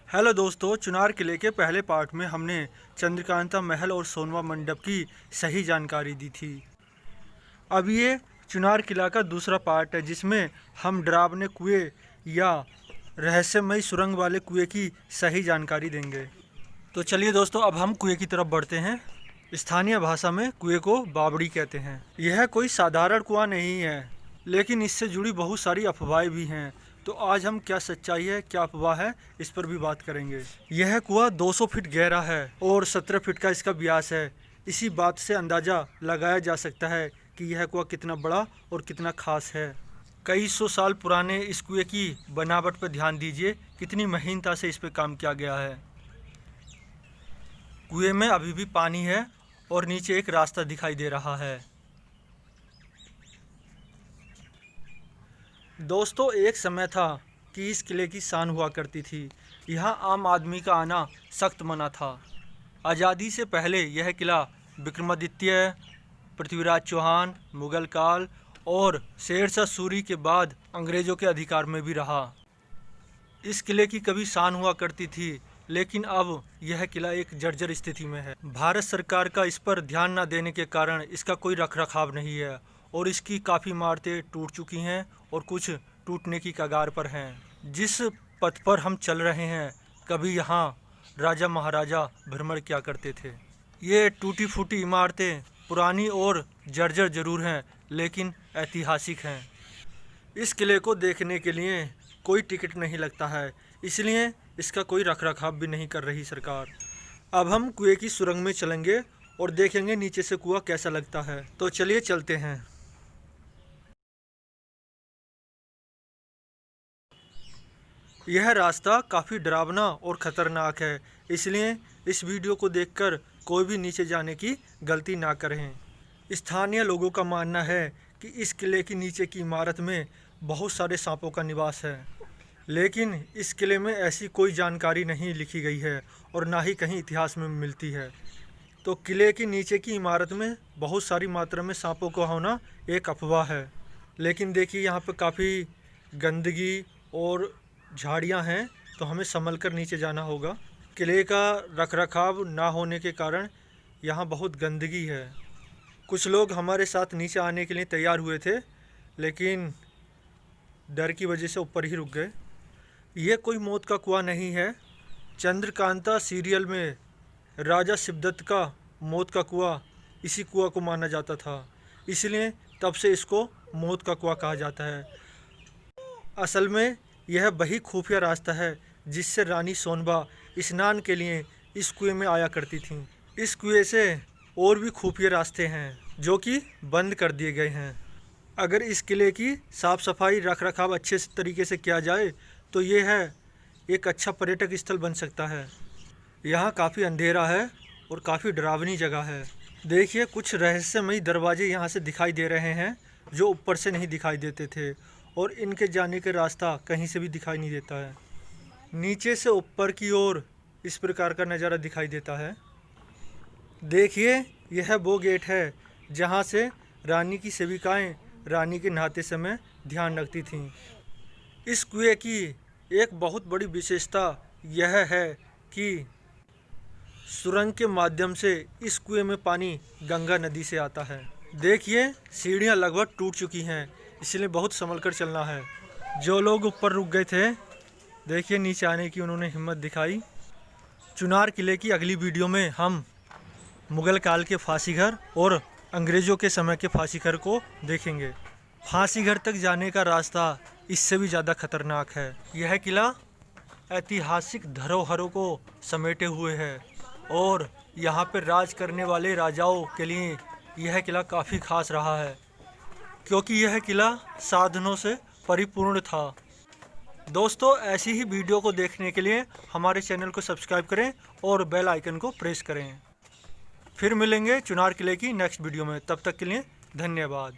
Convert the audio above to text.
Hello दोस्तों, चुनार किले के पहले पार्ट में हमने चंद्रकांता महल और सोनवा मंडप की सही जानकारी दी थी। अब ये चुनार किला का दूसरा पार्ट है जिसमें हम डरावने कुएं या रहस्यमयी सुरंग वाले कुएं की सही जानकारी देंगे। तो चलिए दोस्तों, अब हम कुएं की तरफ बढ़ते हैं। स्थानीय भाषा में कुएं को बावड़ी कहते हैं। यह कोई साधारण कुआं नहीं है, लेकिन इससे जुड़ी बहुत सारी अफवाहें भी हैं। तो आज हम क्या सच्चाई है, क्या अफवाह है, इस पर भी बात करेंगे। यह कुआं 200 फीट गहरा है और 17 फीट का इसका व्यास है। इसी बात से अंदाज़ा लगाया जा सकता है कि यह कुआं कितना बड़ा और कितना खास है। कई सौ साल पुराने इस कुएं की बनावट पर ध्यान दीजिए, कितनी महीनता से इस पर काम किया गया है। कुएं में अभी भी पानी है और नीचे एक रास्ता दिखाई दे रहा है। दोस्तों, एक समय था कि इस किले की शान हुआ करती थी। यहाँ आम आदमी का आना सख्त मना था। आज़ादी से पहले यह किला विक्रमादित्य, पृथ्वीराज चौहान, मुगल काल और शेरशाह सूरी के बाद अंग्रेज़ों के अधिकार में भी रहा। इस किले की कभी शान हुआ करती थी, लेकिन अब यह किला एक जर्जर स्थिति में है। भारत सरकार का इस पर ध्यान न देने के कारण इसका कोई रखरखाव नहीं है और इसकी काफ़ी इमारतें टूट चुकी हैं और कुछ टूटने की कगार पर हैं। जिस पथ पर हम चल रहे हैं, कभी यहाँ राजा महाराजा भ्रमण किया करते थे। ये टूटी फूटी इमारतें पुरानी और जर्जर जरूर हैं, लेकिन ऐतिहासिक हैं। इस किले को देखने के लिए कोई टिकट नहीं लगता है, इसलिए इसका कोई रखरखाव भी नहीं कर रही सरकार। अब हम कुएं की सुरंग में चलेंगे और देखेंगे नीचे से कुआं कैसा लगता है। तो चलिए चलते हैं। यह रास्ता काफ़ी डरावना और ख़तरनाक है, इसलिए इस वीडियो को देखकर कोई भी नीचे जाने की गलती ना करें। स्थानीय लोगों का मानना है कि इस किले की नीचे की इमारत में बहुत सारे सांपों का निवास है, लेकिन इस किले में ऐसी कोई जानकारी नहीं लिखी गई है और ना ही कहीं इतिहास में मिलती है। तो किले की नीचे की इमारत में बहुत सारी मात्रा में सांपों का होना एक अफवाह है। लेकिन देखिए, यहाँ पर काफ़ी गंदगी और झाड़ियाँ हैं, तो हमें संभल कर नीचे जाना होगा। किले का रखरखाव ना होने के कारण यहाँ बहुत गंदगी है। कुछ लोग हमारे साथ नीचे आने के लिए तैयार हुए थे, लेकिन डर की वजह से ऊपर ही रुक गए। ये कोई मौत का कुआं नहीं है। चंद्रकांता सीरियल में राजा शिवदत्त का मौत का कुआं इसी कुआं को माना जाता था, इसलिए तब से इसको मौत का कुआं कहा जाता है। असल में यह वही खुफिया रास्ता है जिससे रानी सोनबा स्नान के लिए इस कुएं में आया करती थीं। इस कुएं से और भी खुफिया रास्ते हैं जो कि बंद कर दिए गए हैं। अगर इस किले की साफ़ सफाई रख रखाव अच्छे तरीके से किया जाए तो ये है एक अच्छा पर्यटक स्थल बन सकता है। यहाँ काफ़ी अंधेरा है और काफ़ी डरावनी जगह है। देखिए, कुछ रहस्यमयी दरवाजे यहाँ से दिखाई दे रहे हैं जो ऊपर से नहीं दिखाई देते थे, और इनके जाने का रास्ता कहीं से भी दिखाई नहीं देता है। नीचे से ऊपर की ओर इस प्रकार का नज़ारा दिखाई देता है। देखिए, यह वो गेट है जहाँ से रानी की सेविकाएं रानी के नहाते समय ध्यान रखती थीं। इस कुएं की एक बहुत बड़ी विशेषता यह है कि सुरंग के माध्यम से इस कुएं में पानी गंगा नदी से आता है। देखिए, सीढ़ियाँ लगभग टूट चुकी हैं, इसलिए बहुत संभल कर चलना है। जो लोग ऊपर रुक गए थे, देखिए नीचे आने की उन्होंने हिम्मत दिखाई। चुनार किले की अगली वीडियो में हम मुगल काल के फांसी घर और अंग्रेज़ों के समय के फांसी घर को देखेंगे। फांसी घर तक जाने का रास्ता इससे भी ज़्यादा खतरनाक है। यह किला ऐतिहासिक धरोहरों को समेटे हुए है और यहाँ पर राज करने वाले राजाओं के लिए यह किला काफ़ी खास रहा है, क्योंकि यह किला साधनों से परिपूर्ण था। दोस्तों, ऐसी ही वीडियो को देखने के लिए हमारे चैनल को सब्सक्राइब करें और बेल आइकन को प्रेस करें। फिर मिलेंगे चुनार किले की नेक्स्ट वीडियो में। तब तक के लिए धन्यवाद।